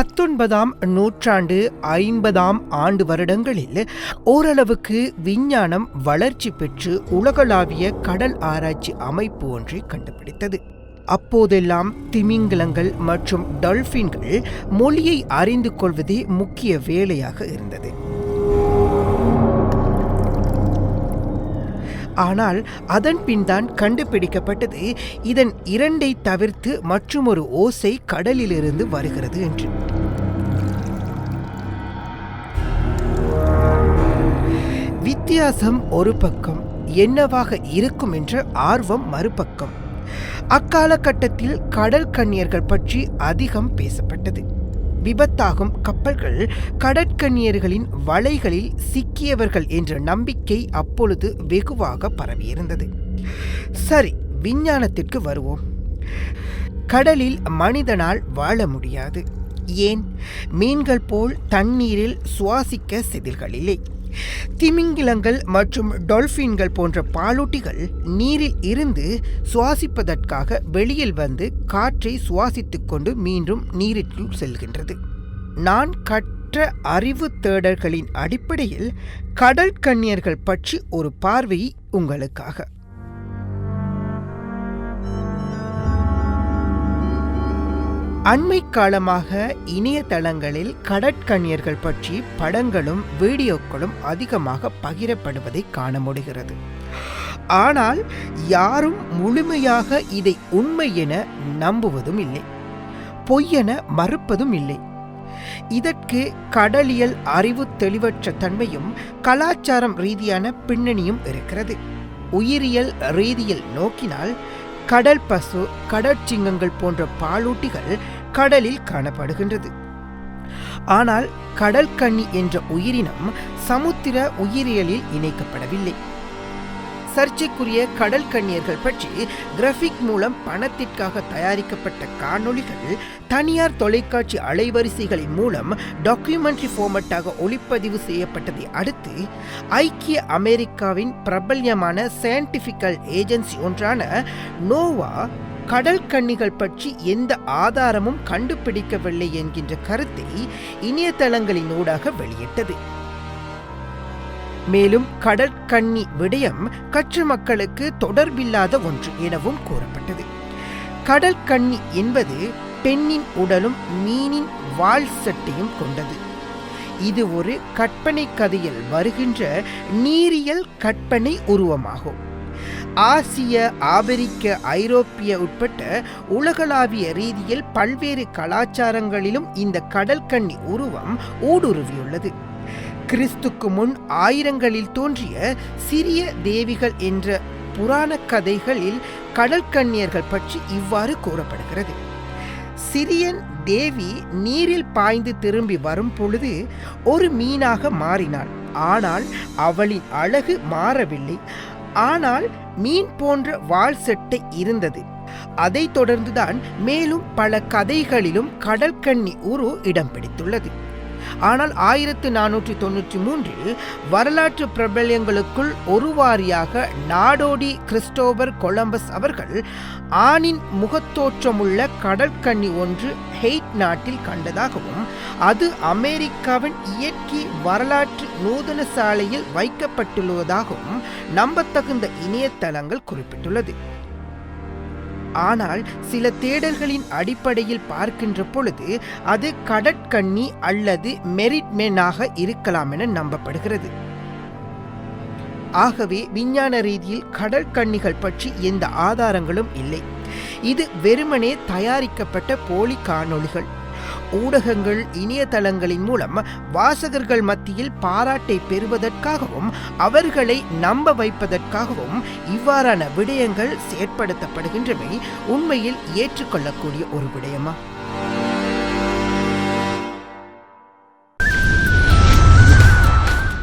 19ஆம் நூற்றாண்டு 50ஆம் ஆண்டு வருடங்களில் ஓரளவுக்கு விஞ்ஞானம் வளர்ச்சி பெற்று உலகளாவிய கடல் ஆராய்ச்சி அமைப்பு ஒன்றை கண்டுபிடித்தது. அப்போதெல்லாம் திமிங்கிலங்கள் மற்றும் டால்பின்கள் மொழியை அறிந்து கொள்வதே முக்கிய வேலையாக இருந்தது. ஆனால் அதன் பின்தான் கண்டுபிடிக்கப்பட்டது இதன் இரண்டை தவிர்த்து மற்றுமொரு ஓசை கடலிலிருந்து வருகிறது என்று. வித்தியாசம் ஒரு பக்கம், என்னவாக இருக்கும் என்ற ஆர்வம் மறுபக்கம். அக்காலகட்டத்தில் கடல் கன்னியர்கள் பற்றி அதிகம் பேசப்பட்டது. விபத்தாகும் கப்பல்கள் கடற்கன்னியர்களின் வலைகளில் சிக்கியவர்கள் என்ற நம்பிக்கை அப்பொழுது வெகுவாக பரவியிருந்தது. சரி, விஞ்ஞானத்திற்கு வருவோம். கடலில் மனிதனால் வாழ முடியாது. ஏன்? மீன்கள் போல் தண்ணீரில் சுவாசிக்க செதில்கள் இல்லை. திமிங்கிலங்கள் மற்றும் டால்பின்கள் போன்ற பாலூட்டிகள் நீரில் இருந்து சுவாசிப்பதற்காக வெளியில் வந்து காற்றை சுவாசித்துக் கொண்டு மீண்டும் நீரிற்குள் செல்கின்றது. நான் கற்ற அறிவு தேடல்களின் அடிப்படையில் கடல் கன்னியர்கள் பற்றி ஒரு பார்வை உங்களுக்காக. அண்மை காலமாக இணையதளங்களில் கடற்கன்னியர்கள் பற்றி படங்களும் வீடியோக்களும் அதிகமாக பகிரப்படுவதை காண முடிகிறது. ஆனால் யாரும் முழுமையாக இதை உண்மை என நம்புவதும் இல்லை, பொய்யென மறுப்பதும் இல்லை. இதற்கு கடலியல் அறிவு தெளிவற்ற தன்மையும் கலாச்சாரம் ரீதியான பின்னணியும் இருக்கிறது. உயிரியல் ரீதியில் நோக்கினால் கடல் பசு, கடற்சிங்கங்கள் போன்ற பாலூட்டிகள் கடலில் காணப்படுகின்றது. ஆனால் கடல் கன்னி என்ற உயிரினம் சமுத்திர உயிரியலில் இணைக்கப்படவில்லை. சர்ச்சைக்குரிய கடல் கன்னியர்கள் பற்றி கிராஃபிக் மூலம் பணத்திற்காக தயாரிக்கப்பட்ட காணொளிகள் தனியார் தொலைக்காட்சி அலைவரிசைகளின் மூலம் டாக்குமெண்ட்ரி ஃபார்மட்டாக ஒளிப்பதிவு செய்யப்பட்டதை அடுத்து ஐக்கிய அமெரிக்காவின் பிரபல்யமான சயின்டிபிக்கல் ஏஜென்சி ஒன்றான நோவா கடல் கன்னிகள் பற்றி எந்த ஆதாரமும் கண்டுபிடிக்கவில்லை என்கின்ற கருத்தை இணையதளங்களின் ஊடாக வெளியிட்டது. மேலும் கடற்கன்னி விடயம் கற்ற மக்களுக்கு தொடர்பில்லாத ஒன்று எனவும் கூறப்பட்டது. கடற்கன்னி என்பது பெண்ணின் உடலும் மீனின் வால் சட்டையும் கொண்டது. இது ஒரு கற்பனை கதையில் வருகின்ற நீரியல் கற்பனை உருவமாகும். ஆசிய, ஆபிரிக்க, ஐரோப்பிய உட்பட்ட உலகளாவிய ரீதியில் பல்வேறு கலாச்சாரங்களிலும் இந்த கடற்கன்னி உருவம் ஊடுருவியுள்ளது. கிறிஸ்துக்கு முன் ஆயிரங்களில் தோன்றிய சிறிய தேவிகள் என்ற புராண கதைகளில் கடற்கன்னியர்கள் பற்றி இவ்வாறு கூறப்படுகிறது. சிரியன் தேவி நீரில் பாய்ந்து திரும்பி வரும் பொழுது ஒரு மீனாக மாறினாள். ஆனால் அவளின் அழகு மாறவில்லை. ஆனால் மீன் போன்ற வால் செட்டை இருந்தது. அதைத் தொடர்ந்துதான் மேலும் பல கதைகளிலும் கடற்கன்னி உரு இடம் பிடித்துள்ளது. ஆனால் 1493 வரலாற்று பிரபல்யங்களுக்குள் ஒருவாரியாக நாடோடி கிறிஸ்டோபர் கொலம்பஸ் அவர்கள் ஆணின் முகத்தோற்றமுள்ள கடற்கன்னி ஒன்று ஹெய்ட் நாட்டில் கண்டதாகவும் அது அமெரிக்காவின் இயற்கை வரலாற்று நூதன சாலையில் வைக்கப்பட்டுள்ளதாகவும் நம்பத்தகுந்த இணையதளங்கள் குறிப்பிட்டுள்ளது. ஆனால் சில தேடல்களின் அடிப்படையில் பார்க்கின்ற பொழுது அது கடற்கன்னி அல்லது மெரிட்மெனாக இருக்கலாம் என நம்பப்படுகிறது. ஆகவே விஞ்ஞான ரீதியில் கடற்கன்னிகள் பற்றி எந்த ஆதாரங்களும் இல்லை. இது வெறுமனே தயாரிக்கப்பட்ட போலி காணொளிகள். ஊடகங்கள், இணையதளங்களின் மூலம் வாசகர்கள் மத்தியில் பாராட்டை பெறுவதற்காகவும் அவர்களை நம்ப வைப்பதற்காகவும் இவ்வாறான விடயங்கள் செயற்படுத்தப்படுகின்றவை உண்மையில் ஏற்றுக்கொள்ளக்கூடிய ஒரு விடயமா?